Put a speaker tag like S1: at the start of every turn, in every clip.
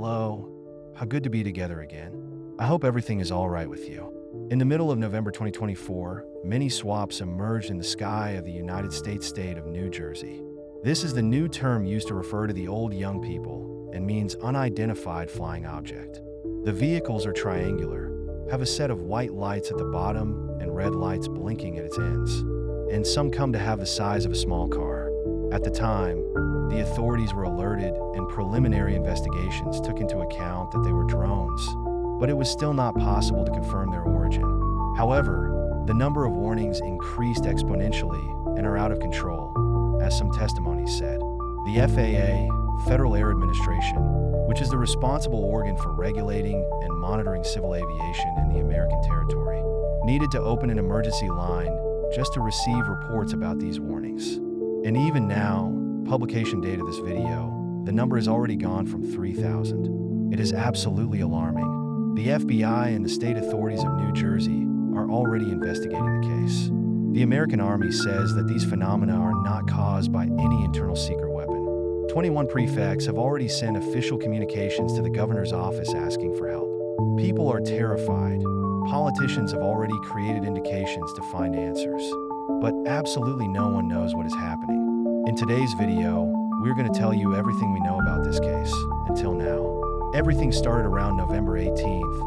S1: Hello. How good to be together again. I hope everything is all right with you. In the middle of November 2024, many swaps emerged in the sky of the United States state of New Jersey. This is the new term used to refer to the old young people and means unidentified flying object. The vehicles are triangular, have a set of white lights at the bottom and red lights blinking at its ends, and some come to have the size of a small car. At the time, the authorities were alerted and preliminary investigations took into account that they were drones, but it was still not possible to confirm their origin. However, the number of warnings increased exponentially and are out of control, as some testimonies said. The FAA, Federal Air Administration, which is the responsible organ for regulating and monitoring civil aviation in the American territory, needed to open an emergency line just to receive reports about these warnings. And even now, publication date of this video, the number has already gone from 3,000. It is absolutely alarming. The FBI and the state authorities of New Jersey are already investigating the case. The American Army says that these phenomena are not caused by any internal secret weapon. 21 prefects have already sent official communications to the governor's office asking for help. People are terrified. Politicians have already created indications to find answers. But absolutely no one knows what is happening. In today's video, we're going to tell you everything we know about this case, until now. Everything started around November 18th,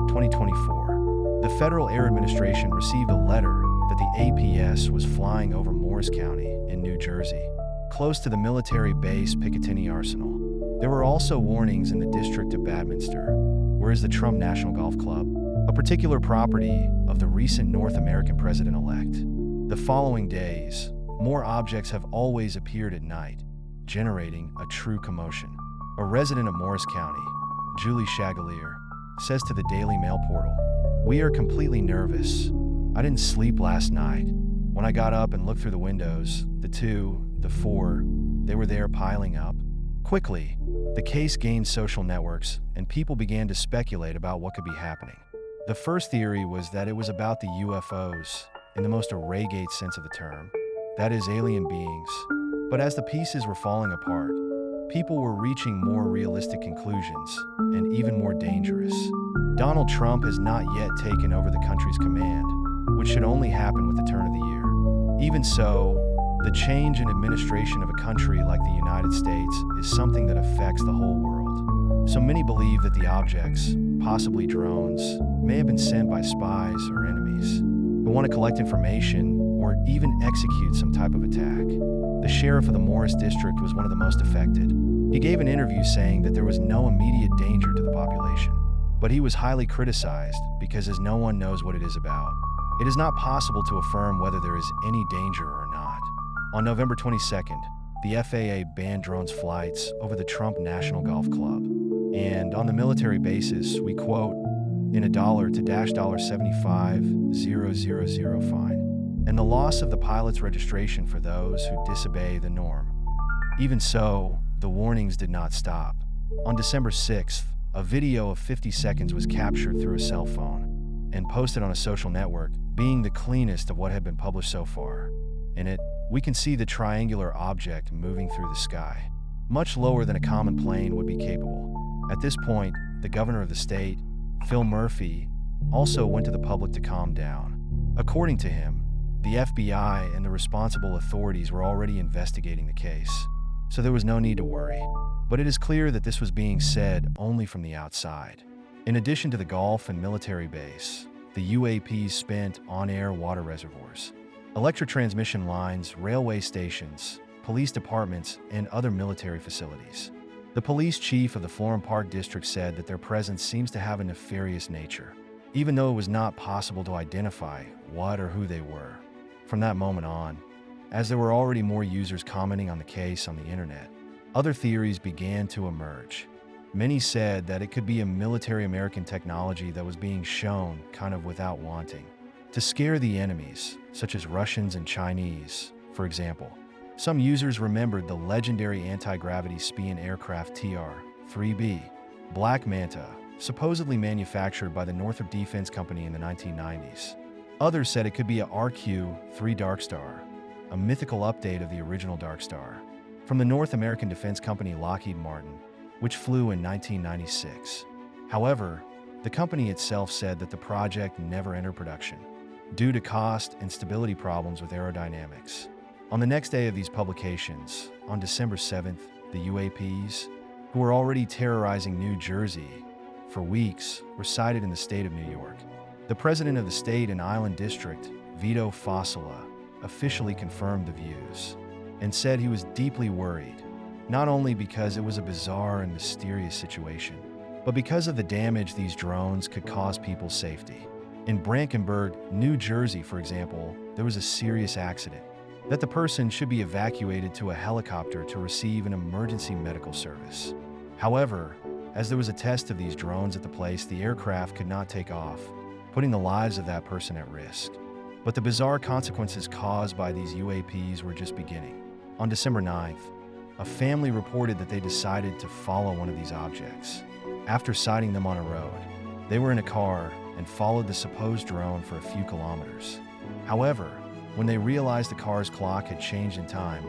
S1: 2024. The Federal Air Administration received a letter that the APS was flying over Morris County in New Jersey, close to the military base Picatinny Arsenal. There were also warnings in the district of Badminster, where is the Trump National Golf Club, a particular property of the recent North American president-elect. The following days, more objects have always appeared at night, generating a true commotion. A resident of Morris County, Julie Chagalier, says to the Daily Mail portal, "We are completely nervous. I didn't sleep last night. When I got up and looked through the windows, the 2, the 4, they were there piling up." Quickly, the case gained social networks and people began to speculate about what could be happening. The first theory was that it was about the UFOs, in the most arrogant sense of the term, that is, alien beings. But as the pieces were falling apart, people were reaching more realistic conclusions, and even more dangerous. Donald Trump has not yet taken over the country's command, which should only happen with the turn of the year. Even so, the change in administration of a country like the United States is something that affects the whole world. So many believe that the objects, possibly drones, may have been sent by spies or enemies who want to collect information or even execute some type of attack. The sheriff of the Morris district was one of the most affected. He gave an interview saying that there was no immediate danger to the population, but he was highly criticized because as no one knows what it is about, it is not possible to affirm whether there is any danger or not. On November 22nd, the FAA banned drones flights over the Trump National Golf Club. And on the military basis, we quote, in $1 to $75,000 fine, and the loss of the pilot's registration for those who disobey the norm. Even so, the warnings did not stop. On December 6th, a video of 50 seconds was captured through a cell phone and posted on a social network, being the cleanest of what had been published so far. In it, we can see the triangular object moving through the sky, much lower than a common plane would be capable. At this point, the governor of the state, Phil Murphy, also went to the public to calm down. According to him, the FBI and the responsible authorities were already investigating the case, so there was no need to worry. But it is clear that this was being said only from the outside. In addition to the golf and military base, the UAPs spent on-air water reservoirs, electric transmission lines, railway stations, police departments, and other military facilities. The police chief of the Florham Park district said that their presence seems to have a nefarious nature, even though it was not possible to identify what or who they were. From that moment on, as there were already more users commenting on the case on the internet, other theories began to emerge. Many said that it could be a military American technology that was being shown kind of without wanting, to scare the enemies, such as Russians and Chinese, for example. Some users remembered the legendary anti-gravity Spion aircraft TR-3B, Black Manta, supposedly manufactured by the Northrop Defense Company in the 1990s. Others said it could be a RQ-3 Darkstar, a mythical update of the original Darkstar. From the North American Defense Company Lockheed Martin, which flew in 1996. However, the company itself said that the project never entered production due to cost and stability problems with aerodynamics. On the next day of these publications, on December 7th, the UAPs, who were already terrorizing New Jersey for weeks, were sighted in the state of New York. The president of the state and island district, Vito Fossila, officially confirmed the views and said he was deeply worried, not only because it was a bizarre and mysterious situation, but because of the damage these drones could cause people's safety. In Brankenburg, New Jersey, for example, there was a serious accident that the person should be evacuated to a helicopter to receive an emergency medical service. However, as there was a test of these drones at the place, the aircraft could not take off, putting the lives of that person at risk. But the bizarre consequences caused by these UAPs were just beginning. On December 9th, a family reported that they decided to follow one of these objects. After sighting them on a road, they were in a car and followed the supposed drone for a few kilometers. However, when they realized the car's clock had changed in time,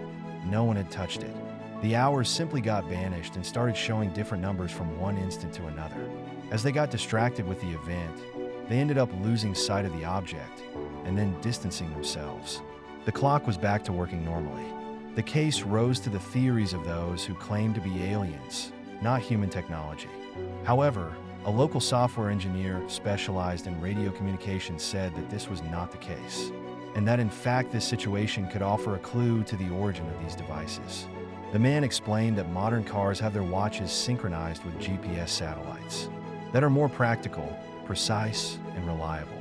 S1: no one had touched it. The hours simply got vanished and started showing different numbers from one instant to another. As they got distracted with the event, they ended up losing sight of the object and then distancing themselves. The clock was back to working normally. The case rose to the theories of those who claimed to be aliens, not human technology. However, a local software engineer specialized in radio communications said that this was not the case, and that in fact this situation could offer a clue to the origin of these devices. The man explained that modern cars have their watches synchronized with GPS satellites that are more practical, precise, and reliable.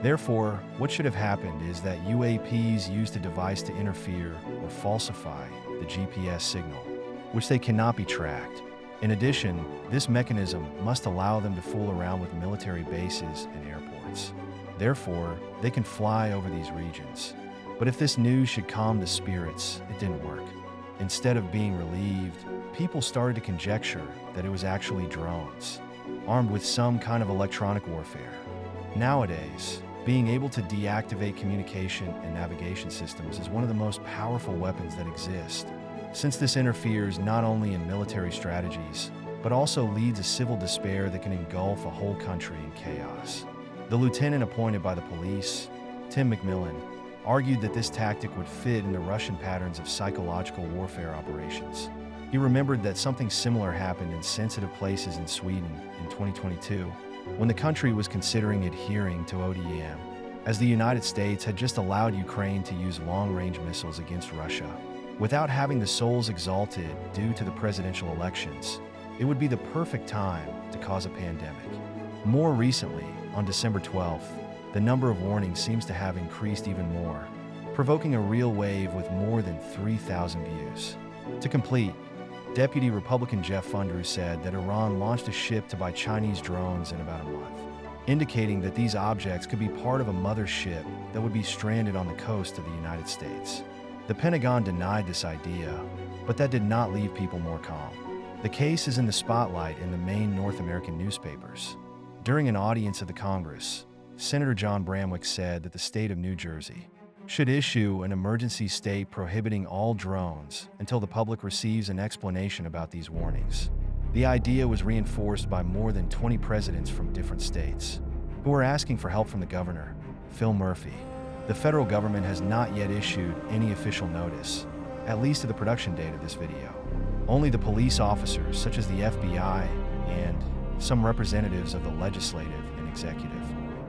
S1: Therefore, what should have happened is that UAPs used a device to interfere or falsify the GPS signal, which they cannot be tracked. In addition, this mechanism must allow them to fool around with military bases and airports. Therefore, they can fly over these regions. But if this news should calm the spirits, it didn't work. Instead of being relieved, people started to conjecture that it was actually drones, armed with some kind of electronic warfare. Nowadays, being able to deactivate communication and navigation systems is one of the most powerful weapons that exist, since this interferes not only in military strategies, but also leads a civil despair that can engulf a whole country in chaos. The lieutenant appointed by the police, Tim McMillan, argued that this tactic would fit in the Russian patterns of psychological warfare operations. He remembered that something similar happened in sensitive places in Sweden in 2022, when the country was considering adhering to ODM, as the United States had just allowed Ukraine to use long-range missiles against Russia. Without having the souls exalted due to the presidential elections, it would be the perfect time to cause a pandemic. More recently, on December 12th, the number of warnings seems to have increased even more, provoking a real wave with more than 3,000 views. To complete, Deputy Republican Jeff Fundrew said that Iran launched a ship to buy Chinese drones in about a month, indicating that these objects could be part of a mother ship that would be stranded on the coast of the United States. The Pentagon denied this idea, but that did not leave people more calm. The case is in the spotlight in the main North American newspapers. During an audience of the Congress, Senator John Bramwick said that the state of New Jersey should issue an emergency state prohibiting all drones until the public receives an explanation about these warnings. The idea was reinforced by more than 20 presidents from different states, who were asking for help from the governor, Phil Murphy. The federal government has not yet issued any official notice, at least to the production date of this video. Only the police officers, such as the FBI and some representatives of the legislative and executive,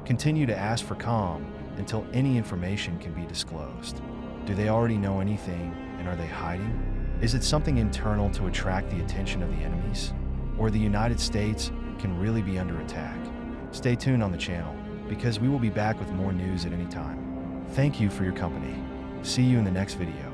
S1: continue to ask for calm until any information can be disclosed. Do they already know anything, and are they hiding? Is it something internal to attract the attention of the enemies? Or the United States can really be under attack? Stay tuned on the channel, because we will be back with more news at any time. Thank you for your company. See you in the next video.